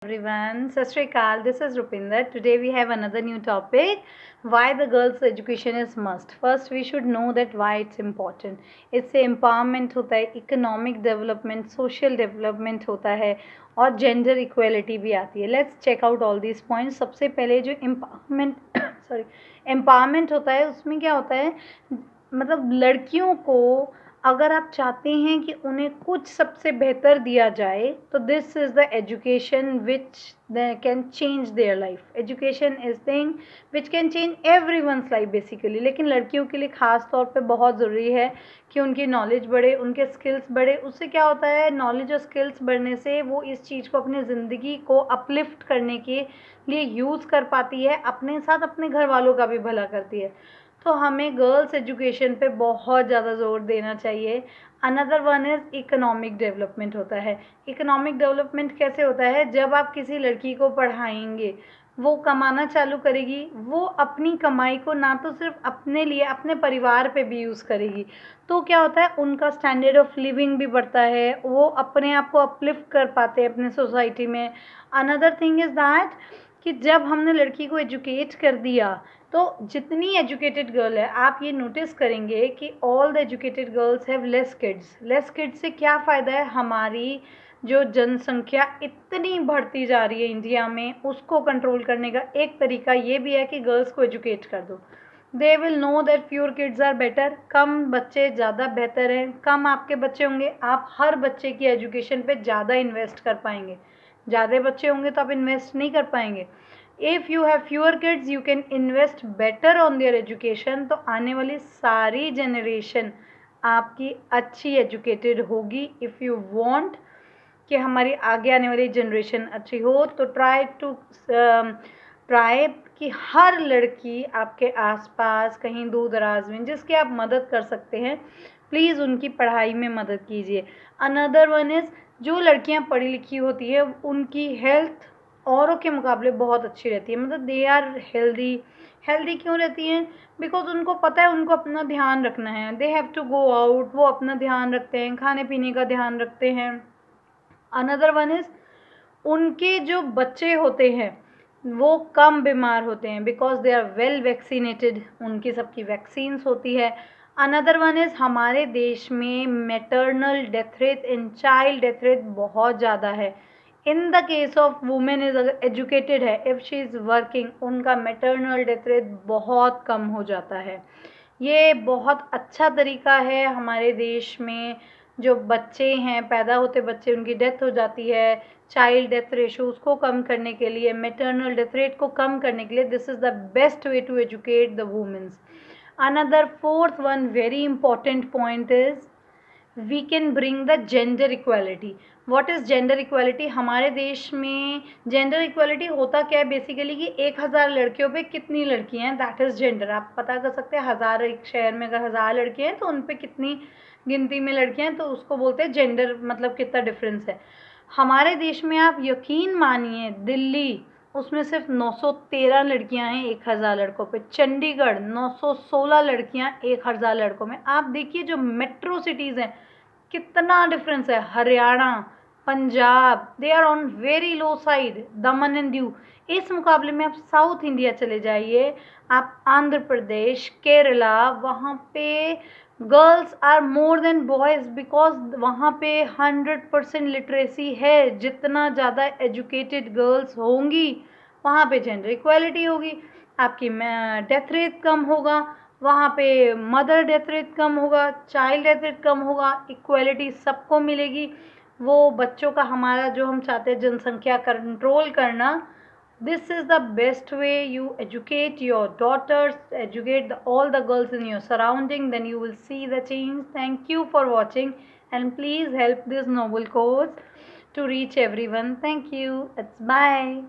Everyone, Sat Shri Akal, this is Rupinder. Today we have another new topic, why the girls education is must. First we should know that why it's important. इससे empowerment होता है, economic development, social development होता है और gender equality भी आती है. Let's check out all these points. सबसे पहले जो empowerment होता है उसमें क्या होता है, मतलब लड़कियों को अगर आप चाहते हैं कि उन्हें कुछ सबसे बेहतर दिया जाए तो this is the education which can change their life. Education is thing which can change everyone's life basically. लेकिन लड़कियों के लिए ख़ास तौर पे बहुत ज़रूरी है कि उनकी नॉलेज बढ़े, उनके स्किल्स बढ़े. उससे क्या होता है, नॉलेज और स्किल्स बढ़ने से वो इस चीज़ को अपनी ज़िंदगी को अपलिफ्ट करने के लिए यूज़ कर पाती है, अपने साथ अपने घर वालों का भी भला करती है. तो हमें गर्ल्स एजुकेशन पे बहुत ज़्यादा ज़ोर देना चाहिए. Another one is economic development होता है. इकोनॉमिक डेवलपमेंट कैसे होता है, जब आप किसी लड़की को पढ़ाएंगे वो कमाना चालू करेगी, वो अपनी कमाई को ना तो सिर्फ अपने लिए, अपने परिवार पे भी यूज़ करेगी. तो क्या होता है, उनका स्टैंडर्ड ऑफ लिविंग भी बढ़ता है, वो अपने आप को अपलिफ्ट कर पाते हैं अपने सोसाइटी में. अनदर थिंग इज़ दैट कि जब हमने लड़की को एजुकेट कर दिया तो जितनी एजुकेटेड गर्ल है, आप ये नोटिस करेंगे कि all the educated girls have less kids. Less kids से क्या फ़ायदा है, हमारी जो जनसंख्या इतनी बढ़ती जा रही है इंडिया में, उसको कंट्रोल करने का एक तरीका ये भी है कि गर्ल्स को एजुकेट कर दो. They will know that fewer kids are better. कम बच्चे ज़्यादा बेहतर हैं. कम आपके बच्चे होंगे, आप हर बच्चे की एजुकेशन पे ज़्यादा इन्वेस्ट कर पाएंगे. ज़्यादा बच्चे होंगे तो आप इन्वेस्ट नहीं कर पाएंगे. If you have fewer kids you can invest better on their education. तो आने वाली सारी जनरेशन आपकी अच्छी एजुकेटेड होगी. इफ़ यू वांट कि हमारी आगे आने वाली जनरेशन अच्छी हो तो ट्राई कि हर लड़की आपके आसपास कहीं दूर दराज में जिसकी आप मदद कर सकते हैं, प्लीज़ उनकी पढ़ाई में मदद कीजिए. अनदर वन इज़, जो लड़कियां पढ़ी लिखी होती है उनकी हेल्थ औरों के मुकाबले बहुत अच्छी रहती है. मतलब दे आर हेल्दी. हेल्दी क्यों रहती हैं, बिकॉज उनको पता है उनको अपना ध्यान रखना है. They have to go out, वो अपना ध्यान रखते हैं, खाने पीने का ध्यान रखते हैं. अनदर वन इज़, उनके जो बच्चे होते हैं वो कम बीमार होते हैं because they are well vaccinated. उनकी सबकी वैक्सीन्स होती है. अनदर वन इज़, हमारे देश में maternal death rate and child death rate बहुत ज़्यादा है. In the case of women is, अगर एजुकेटेड है, इफ़ शी इज़ वर्किंग, उनका मैटरनल डेथ रेट बहुत कम हो जाता है. ये बहुत अच्छा तरीका है. हमारे देश में जो बच्चे हैं, पैदा होते बच्चे उनकी डेथ हो जाती है, चाइल्ड डेथ रेशो उसको कम करने के लिए, मैटरनल डेथ रेट को कम करने के लिए, this is the best way to educate the womens. Another fourth one very important point is, we can bring the gender equality. What is gender equality? हमारे देश में जेंडर इक्वालिटी होता क्या है बेसिकली कि 1000 लड़कियों पे कितनी लड़कियां हैं, दैट इज़ जेंडर. आप पता कर सकते हैं, 1000 एक शहर में अगर 1000 लड़कियां हैं तो उन पे कितनी गिनती में लड़कियां हैं, तो उसको बोलते हैं जेंडर, मतलब कितना डिफरेंस है. हमारे देश में आप यकीन मानिए, दिल्ली उसमें सिर्फ 913 लड़कियां हैं 1000 लड़कों पे. चंडीगढ़ 916 लड़कियां 1000 लड़कों में. आप देखिए जो मेट्रो सिटीज़ हैं कितना डिफरेंस है. Haryana, Punjab, they are on very low side. Daman and Diu. इस मुकाबले में आप साउथ इंडिया चले जाइए, आप आंध्र प्रदेश, केरला, वहाँ पे girls are more than boys because वहाँ पे 100% लिटरेसी है. जितना ज़्यादा एजुकेटेड गर्ल्स होंगी वहाँ पे जेंडर इक्वालिटी होगी, आपकी डेथ रेट कम होगा, वहाँ पे मदर डेथ रेट कम होगा, चाइल्ड डेथ रेट कम होगा, इक्वालिटी सबको मिलेगी. वो बच्चों का हमारा जो हम चाहते हैं जनसंख्या कंट्रोल करना, this is the best way. You educate your daughters, educate all the girls in your surrounding, then you will see the change. Thank you for watching and please help this noble cause to reach everyone. Thank you. It's bye.